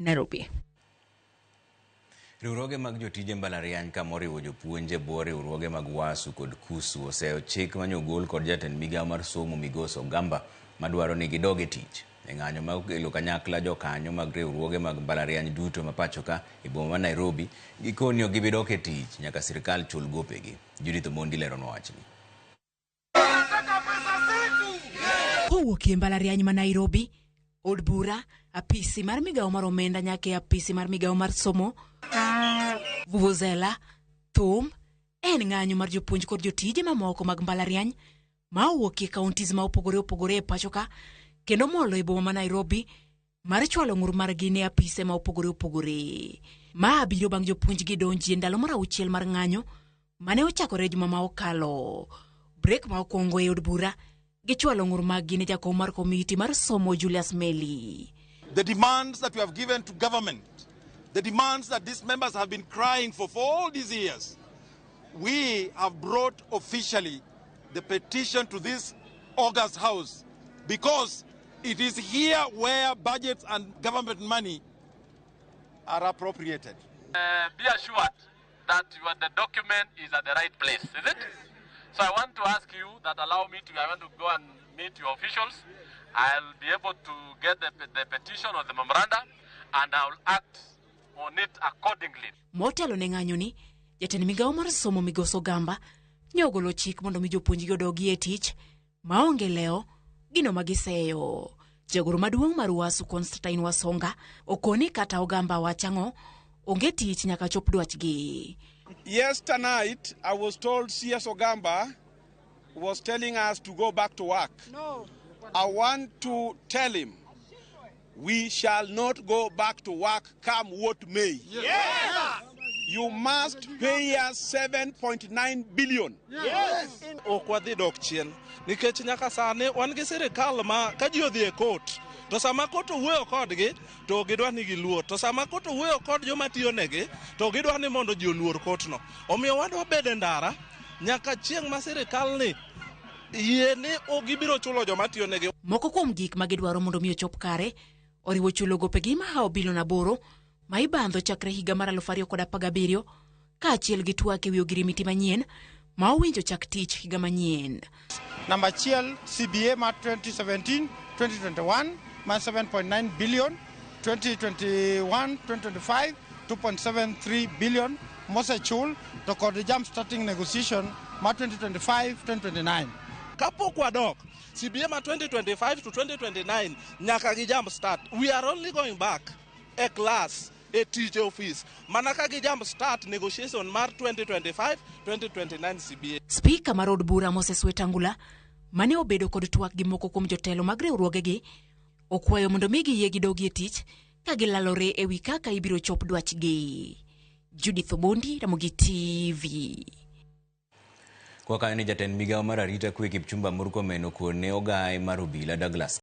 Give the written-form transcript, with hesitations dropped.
Nairobi. Riwruoge mag jotije Mbalariany ka moriwo jopuonje bwo riwruoge mag wasu kod kusu oseo chik manyogol kod jatend migawo mar somo Migoso Gamba madwaro ni gidoge tich. E ng'anyo ma okelo kanyakla jokanyo mag riwruoge mag Mbalariany duto ma pacho ka e boma ma Nairobi gikoni ok gibidok e tich nyaka sirkal chul gopegi. Jotije lero wachni. Kowuok e Mbalariany ma Nairobi, od bura, apisi mar migawo mar omenda nyaka e apisi mar migawo mar somo, vuvuzela, thum, en ng'anyo mar jopuonj kod jotije mamoko mag Mbalariany ma owuok e kauntis ma opogore e pacho ka kendo molo e boma ma Nairobi mar chwalo ng'ur margi ne apise ma opogore. Ma biro bang' jopuonj gi donji e ndalo mar 6 mar ng'anyo mane ochakore juma ma okalo. Break ma okwongo e od bura gichwalo ng'ur margi ne jakom mar komiti mar somo Julius Meli. The demands that we have given to government, the demands that these members have been crying for all these years, we have brought officially the petition to this August House because it is here where budgets and government money are appropriated. Be assured that the document is at the right place, is it? So I want to ask you that I want to go and meet your officials. I'll be able to get the petition or the memoranda and I'll act on it accordingly. Motelo ne ng'anyo ni, jatend migawo mar somo Migoso Gamba nyogolo chik mondo mi jopuonj godogi e tich maonge leo gino magiseyo. Jagoro maduong' mar wasu Constantine Wasonga okoni kata Ogamba wachang'o onge tich nyaka chop dwachgi. Yes, tonight I was told CS Ogamba was telling us to go back to work. No. I want to tell him we shall not go back to work come what may. Yes! You must pay us 7.9 billion. Yes! Okwadhi dok chien nikech nyaka sane wan gi sirikal ma ka ji odhi e kot to sama kot owuoyo kodgi to gidwa ni giluor, to sama kot owuoyo kod joma tiyo negi to gidwa ni mondo ji oluor kotno. Omiyo wadwa bede ndara nyaka chieng' ma sirikal ni yie ni ogibiro chulo joma tiyo negi. Moko kuom gik ma gidwaro mondo mi ochop kare oriwo chulo gopegi ma hawo bilion 8 ma ibandho chakre higa mar 2017 kaachiel gi twak e wi ogirimiti manyien ma owinjo chak tich higa manyien. Number chiel CBA mar 2017-2021 mar 7.9 billion, 2021-2025 2.73 billion mosechul to kod jump starting negotiation mar 2025-2029. Kapok wadok CBA ma 2025 to 2029 nyaka gi jump start. We are only going back a class a teacher office mana ka gi jump start negotiation mar 2025-2029 CBA. Speaker mar od bura Moses Wetangula mane obedo kod twak gi moko kuom jotelo mag riwruoge gi okwayo mondo mi giyie gidogi e tich ka gilalore e wi kaka ibiro chop dwachgi. Judith Obondi, Ramogi TV. Kwa ka ni jatend migawo mar arita kwe Kipchumba Murkomen okone ogaye mar obila Douglas